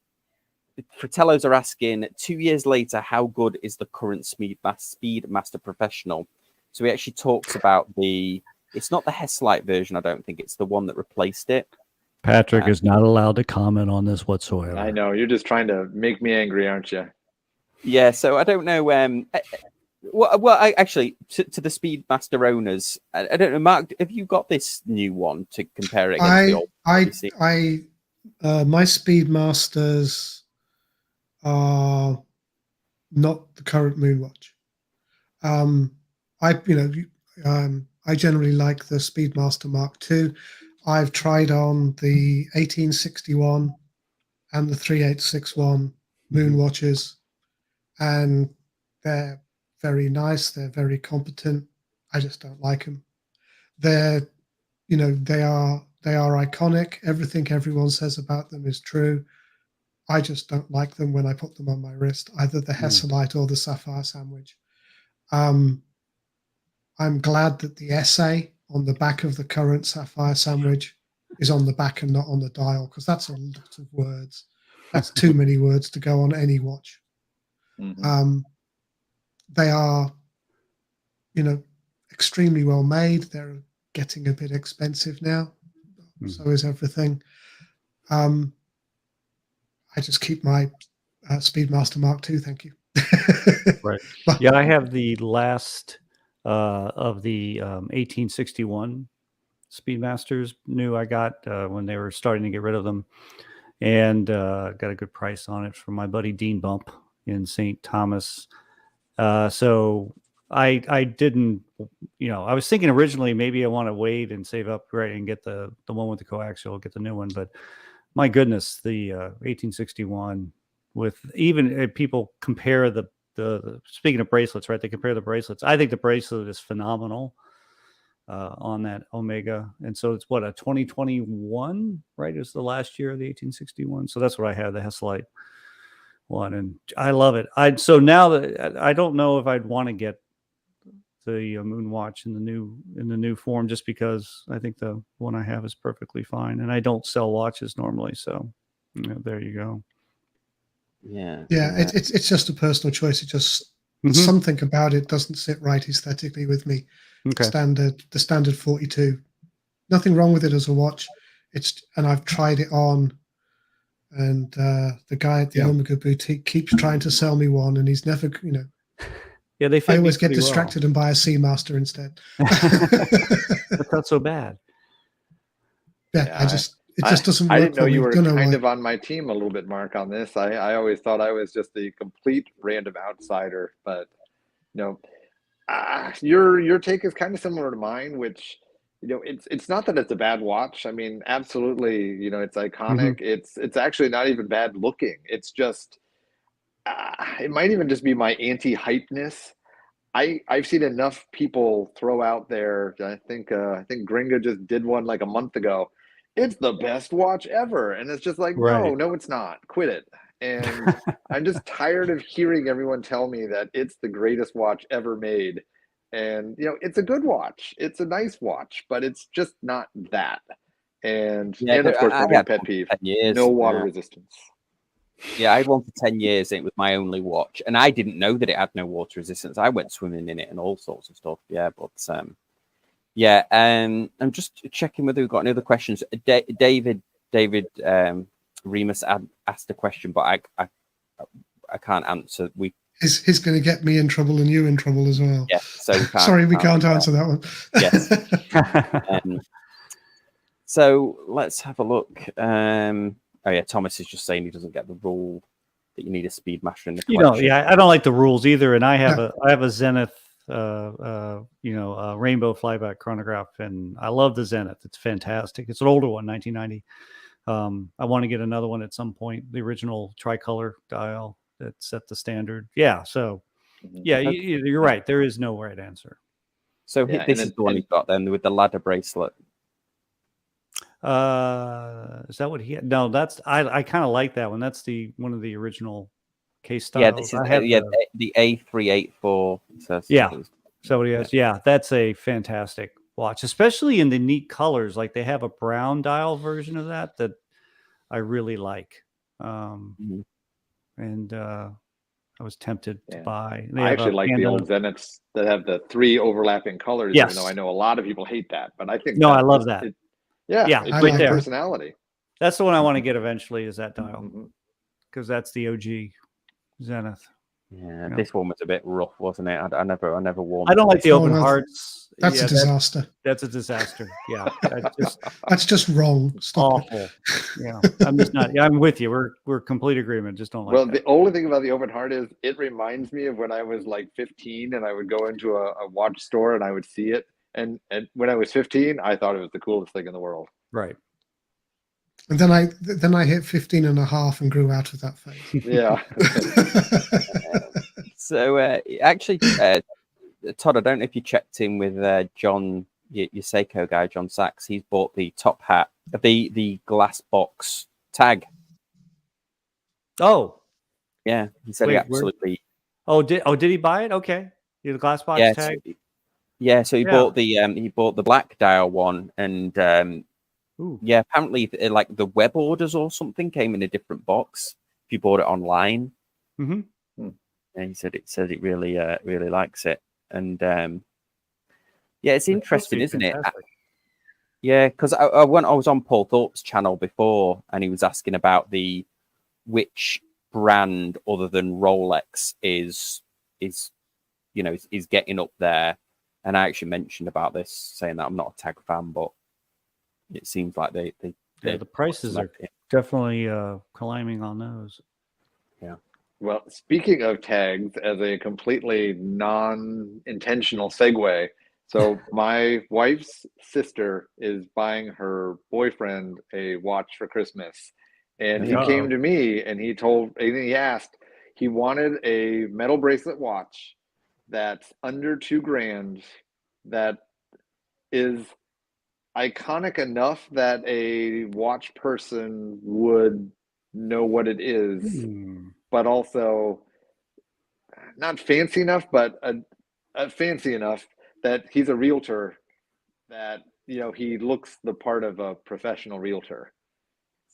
Fratellos are asking 2 years later, how good is the current Speedmaster Professional? So he actually talks about it's not the Heslite version. I don't think it's the one that replaced it. Patrick is not allowed to comment on this whatsoever. I know you're just trying to make me angry, aren't you? Yeah. So I don't know. I actually to the Speedmaster owners, I don't know, Mark, have you got this new one to compare it against the old? My Speedmasters are not the current Moonwatch. I generally like the Speedmaster Mark II. I've tried on the 1861 and the 3861 Moonwatches, and they're very nice. They're very competent. I just don't like them. They are iconic. Everything everyone says about them is true. I just don't like them when I put them on my wrist, either the Hesalite or the Sapphire Sandwich. I'm glad that the essay on the back of the current Sapphire Sandwich is on the back and not on the dial, because that's a lot of words. That's too many words to go on any watch. They are, extremely well made. They're getting a bit expensive now. So is everything. I just keep my Speedmaster Mark II. Thank you. Right. Yeah, I have the last of the 1861 Speedmasters new I got when they were starting to get rid of them, and got a good price on it from my buddy Dean Bump in St. Thomas. So I didn't, I was thinking originally maybe I want to wait and save up and get the one with the coaxial, get the new one. But my goodness, the 1861 with even people compare the speaking of bracelets, right? They compare the bracelets. I think the bracelet is phenomenal on that Omega. And so it's a 2021, right? It was the last year of the 1861. So that's what I have, the Heslite one, and I love it. So now that I don't know if I'd want to get the Moonwatch in the new form, just because I think the one I have is perfectly fine, and I don't sell watches normally, so there you go. Yeah. It's just a personal choice. It just something about it doesn't sit right aesthetically with me. Okay. The standard 42. Nothing wrong with it as a watch. And I've tried it on and the guy at the Omega boutique keeps trying to sell me one, and he's never, Yeah, they. I always get distracted and buy a Seamaster instead. That's not so bad. Yeah, it just doesn't work. I didn't know you were kind why. of on my team a little bit, Mark, on this. I always thought I was just the complete random outsider, but your take is kind of similar to mine, which it's not that it's a bad watch. I mean, absolutely, it's iconic. It's actually not even bad looking. It's just it might even just be my anti-hypeness. I've seen enough people throw out there. I think Gringa just did one like a month ago. It's the best watch ever, and it's just like, no, it's not. Quit it. And I'm just tired of hearing everyone tell me that it's the greatest watch ever made. And it's a good watch. It's a nice watch, but it's just not that. And of course, my big pet peeve: no water resistance. Yeah, I had one for 10 years, and it was my only watch, and I didn't know that it had no water resistance. I went swimming in it and all sorts of stuff. Yeah, but I'm just checking whether we've got any other questions. David Remus asked a question, but I can't answer. He's going to get me in trouble and you in trouble as well. Yeah, so we can't answer that one. Yes. So let's have a look. Oh yeah, Thomas is just saying he doesn't get the rule that you need a Speedmaster in the collection. I don't like the rules either, and I have a Zenith, Rainbow Flyback chronograph, and I love the Zenith. It's fantastic. It's an older one, 1990. I want to get another one at some point. The original tricolor dial that set the standard. Yeah, so you're right. There is no right answer. So this is the one he got then with the ladder bracelet. Is that what he had? No, that's I kind of like that one. That's one of the original case styles. Yeah, this is the A384. So what he has. Yeah, that's a fantastic watch, especially in the neat colors. Like they have a brown dial version of that I really like. And I was tempted to buy. I actually like the old Zeniths that have the 3 overlapping colors. Yes. Even though I know a lot of people hate that, but I think I love that. It's right there. Personality. That's the one I want to get eventually. Is that dial because that's the OG Zenith. Yeah, this one was a bit rough, wasn't it? I never wore. I don't like the open hearts. That's a disaster. That's a disaster. Yeah, that's just wrong. Stop awful. It. Yeah, I'm just not. Yeah, I'm with you. We're complete agreement. Just don't like. Well, the only thing about the open heart is it reminds me of when I was like 15 and I would go into a watch store and I would see it. And when I was 15, I thought it was the coolest thing in the world. Right. And then I hit 15 and a half and grew out of that phase. Yeah. So actually, Todd, I don't know if you checked in with John, your Seiko guy, John Sachs. He's bought the top hat, the glass box tag. Oh. Yeah. He said he absolutely. Did he buy it? Okay. The glass box tag. So he bought the black dial one, and apparently like the web orders or something came in a different box if you bought it online. And he said it really really likes it, and it's interesting, isn't it? Yeah, because I was on Paul Thorpe's channel before, and he was asking about which brand other than Rolex is getting up there. And I actually mentioned about this, saying that I'm not a tag fan, but it seems like the prices are definitely climbing on those. Yeah. Well, speaking of tags, as a completely non-intentional segue, so my wife's sister is buying her boyfriend a watch for Christmas, and he came to me and he asked, he wanted a metal bracelet watch that's under $2,000, that is iconic enough that a watch person would know what it is, but also not fancy enough, but fancy enough that he's a realtor, that he looks the part of a professional realtor.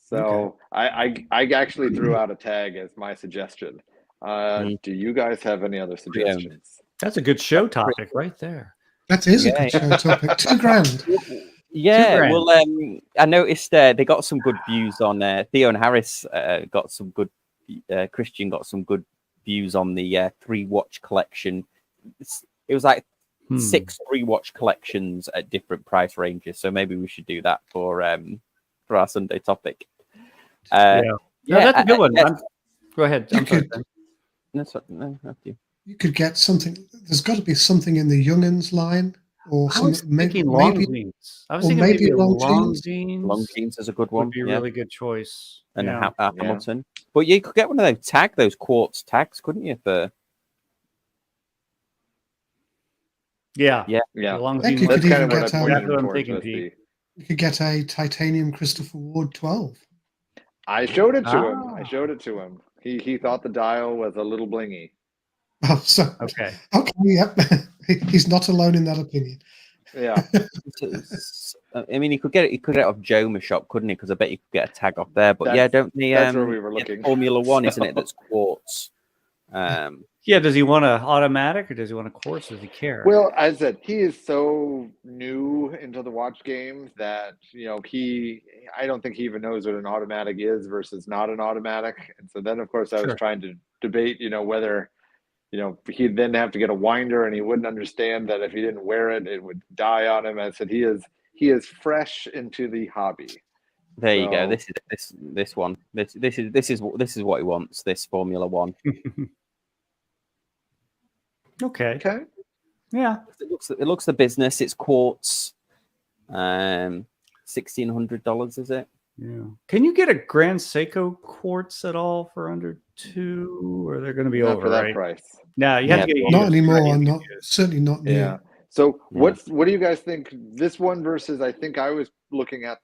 So I actually threw out a tag as my suggestion. Do you guys have any other suggestions? That's a good show topic right there. That is a good show topic. $2,000. Yeah, $2,000. well, I noticed they got some good views on Theo and Harris got some good. Christian got some good views on the 3-watch collection. It was like 6 3-watch collections at different price ranges. So maybe we should do that for our Sunday topic. No, that's a good one. Go ahead. I'm sorry. No, after you. You could get something. There's got to be something in the Youngins line, or I was something. thinking Longines. I was or thinking maybe maybe a Longines. Longines is a good one. Would be a really good choice. And Yeah. a Hamilton. But you could get one of those quartz tags, couldn't you? For Yeah. Yeah. Heck, you That's could kind even of what get I'm That's pointing what I'm towards thinking, with Pete. you could get a titanium Christopher Ward 12. I showed it to him. I showed it to him. He thought the dial was a little blingy. Oh, so Okay. Yep. He's not alone in that opinion. Yeah. I mean, he could get it off Joma shop, couldn't he? Because I bet you could get a tag off there. But don't they? That's where we were looking. Formula One, isn't it? That's quartz. Yeah. Does he want an automatic or does he want a quartz? Does he care? Well, as I said, he is so new into the watch game that I don't think he even knows what an automatic is versus not an automatic. And so then, of course, I was trying to debate, whether he'd then have to get a winder, and he wouldn't understand that if he didn't wear it, it would die on him. I said he is fresh into the hobby. There you go. This one. This is what he wants. This Formula One. Okay. Yeah. It looks the business. It's quartz. $1,600, is it? Yeah. Can you get a Grand Seiko quartz at all for under $2,000, or they're going to be Not over for that right? price. No, you have to get Not used, anymore. right? Certainly not new. Yeah. So what do you guys think? This one versus I think I was looking at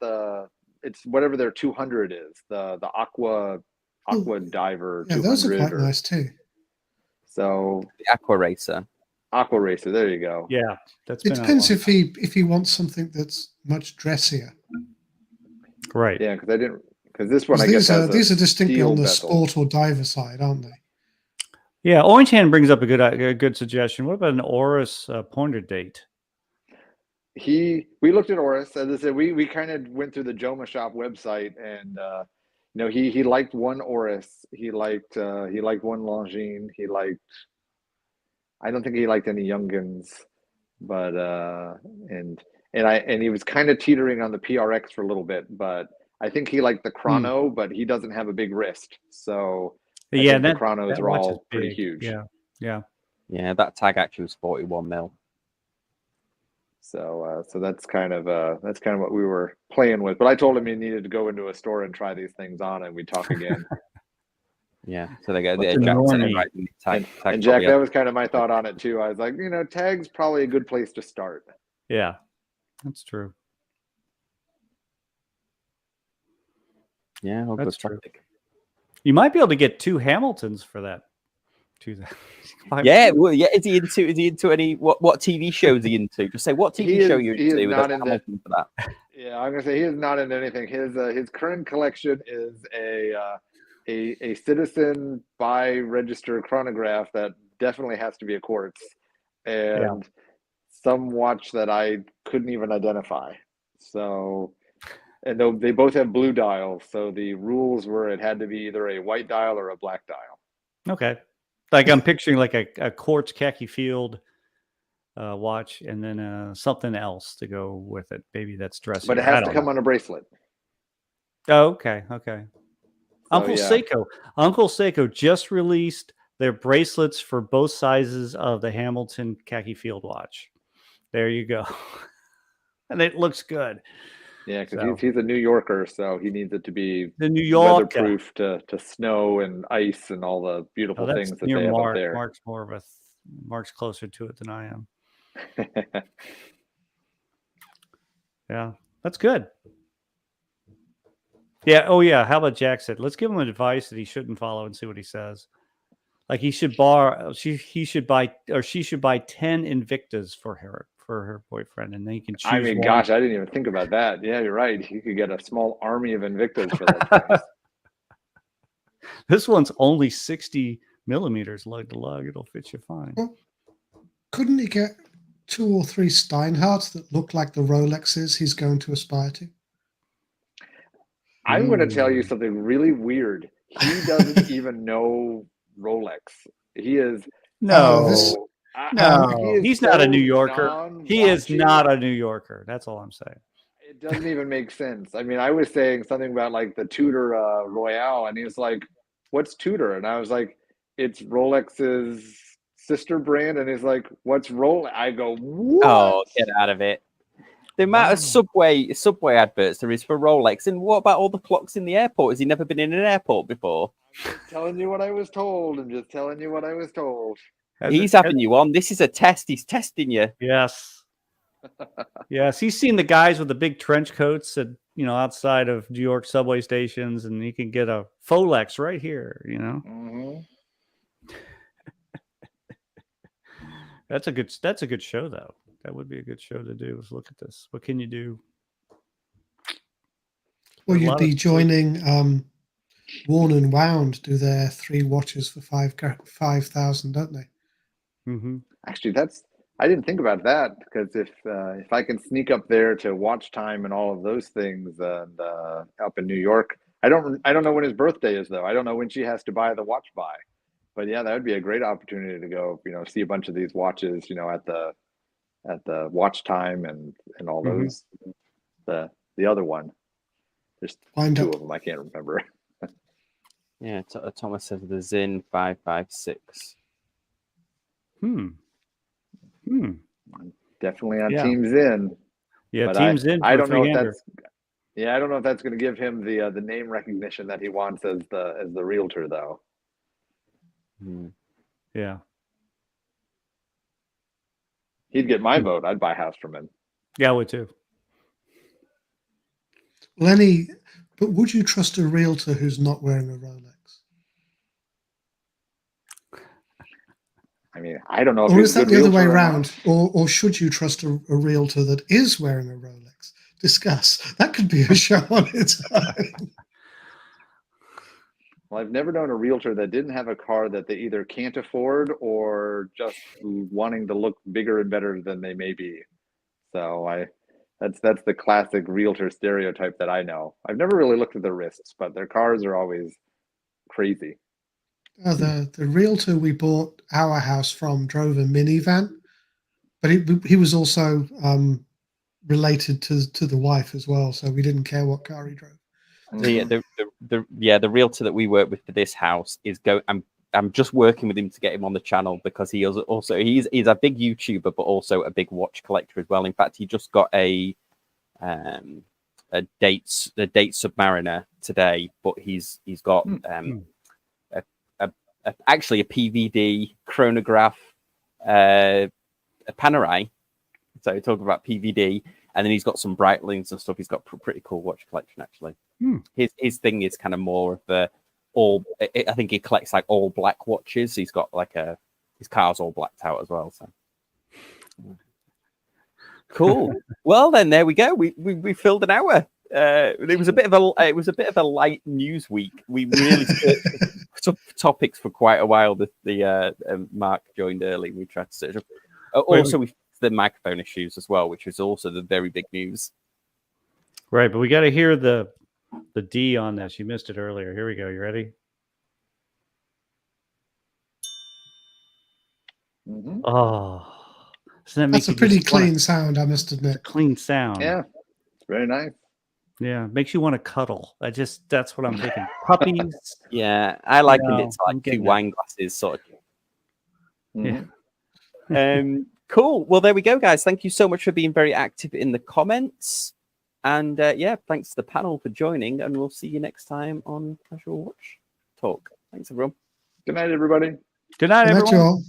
it's whatever their 200 is, the aqua diver. Yeah, those are 200 quite nice too. So The Aqua Racer. Aqua Racer. There you go. Yeah, that's. It depends if he wants something that's much dressier. Right. Yeah, because this one I guess these are distinctly on the bezel. sport or diver side, aren't they? Yeah, Orange Hand brings up a good suggestion. What about an Oris pointer date? We looked at Oris. As I said, we kind of went through the Joma Shop website, and he liked one Oris. He liked one Longines. I don't think he liked any Youngins, but and he was kind of teetering on the PRX for a little bit, but I think he liked the Chrono, but he doesn't have a big wrist, so the Chronos are all pretty huge. Yeah. That tag actually was 41 mil. So that's kind of what we were playing with. But I told him he needed to go into a store and try these things on, and we talk again. Yeah. So they go. And Jack, that was kind of my thought on it too. I was like, tag's probably a good place to start. Yeah, that's true. Yeah, that's true. You might be able to get 2 Hamiltons for that. Yeah, well, yeah. Is he into any what TV show is he into? Just say what TV show you're into. Not into Hamilton for that. Yeah, I'm gonna say he is not into anything. His current collection is a Citizen by register chronograph that definitely has to be a quartz, and some watch that I couldn't even identify. So, and they both have blue dials. So the rules were it had to be either a white dial or a black dial. Okay. Like I'm picturing like a quartz khaki field watch, and then something else to go with it. Maybe that's dressy. But it has to come on a bracelet. Oh, okay. Uncle Seiko just released their bracelets for both sizes of the Hamilton khaki field watch. There you go. And it looks good. Yeah, because he's a New Yorker, so he needs it to be the New York weatherproof to snow and ice and all the beautiful things that they have up there. Mark's closer to it than I am. Yeah, that's good. Yeah. Oh, yeah. How about Jack said? Let's give him advice that he shouldn't follow and see what he says. Like he should she should buy 10 Invictas for her boyfriend, and then you can choose. I mean, gosh, I didn't even think about that. Yeah, you're right. You could get a small army of Invictas for that price. This one's only 60 millimeters lug to lug. It'll fit you fine. Well, couldn't he get 2 or 3 Steinhardts that look like the Rolexes he's going to aspire to? I'm going to tell you something really weird. He doesn't even know Rolex. He is No, he's not a New Yorker. He is not a New Yorker. That's all I'm saying. It doesn't even make sense. I mean, I was saying something about like the Tudor Royale, and he was like, "What's Tudor?" And I was like, "It's Rolex's sister brand." And he's like, "What's Rolex?" I go, "What?" Oh, get out of it. The amount of subway adverts there is for Rolex, and what about all the clocks in the airport? Has he never been in an airport before? I'm just telling you what I was told. I'm just telling you what I was told. He's having you on. This is a test. He's testing you. Yes. Yes, he's seen the guys with the big trench coats at outside of New York subway stations, and he can get a Folex right here. Mm-hmm. That's a good show, though. That would be a good show to do. Is look at this. What can you do? Well, you'd be joining Worn and Wound do their 3 watches for 5,000, don't they? Mm-hmm. Actually, I didn't think about that, because if I can sneak up there to Watch Time and all of those things, and up in New York, I don't know when his birthday is, though. I don't know when she has to buy the watch by, but yeah, that would be a great opportunity to go, see a bunch of these watches, at the Watch Time and all those. The other one, there's 2 of them I can't remember. Yeah, Thomas says the Zin 556. Definitely on Team Zin. Yeah, but Team Zin. I don't know if that's. Yeah, I don't know if that's going to give him the name recognition that he wants as the realtor, though. Yeah. He'd get my vote. I'd buy a house from him. Yeah, I would too. Lenny, but would you trust a realtor who's not wearing a Rolex? I mean, I don't know. Or is that the other way around? Or should you trust a realtor that is wearing a Rolex? Discuss. That could be a show on its own. Well, I've never known a realtor that didn't have a car that they either can't afford or just wanting to look bigger and better than they may be. So that's the classic realtor stereotype that I know. I've never really looked at the wrists, but their cars are always crazy. The realtor we bought our house from drove a minivan, but he was also related to the wife as well, so we didn't care what car he drove. The realtor that we work with for this house is I'm just working with him to get him on the channel, because he's a big YouTuber, but also a big watch collector as well. In fact, he just got a date Submariner today, but he's got actually a PVD chronograph, a Panerai. So talking about PVD, and then he's got some Breitlings and stuff. He's got pretty cool watch collection, actually. His thing is kind of more of the I think he collects like all black watches. He's got like his car's all blacked out as well. So cool. Well, then there we go. We filled an hour. It was a bit of a light news week. We really took topics for quite a while. The Mark joined early. We tried to search up. Also, we fixed the microphone issues as well, which was also the very big news. Right, but we got to hear the D on this. You missed it earlier. Here we go. You ready? Mm-hmm. Oh, that's a pretty clean sound, I must admit. Clean sound. Yeah, it's very nice. Yeah, makes you want to cuddle. That's what I'm thinking. Puppies. Yeah, I likened it to like 2 wine glasses, sort of. Yeah. Cool. Well, there we go, guys. Thank you so much for being very active in the comments. And thanks to the panel for joining. And we'll see you next time on Casual Watch Talk. Thanks, everyone. Good night, everybody. Good night, everyone.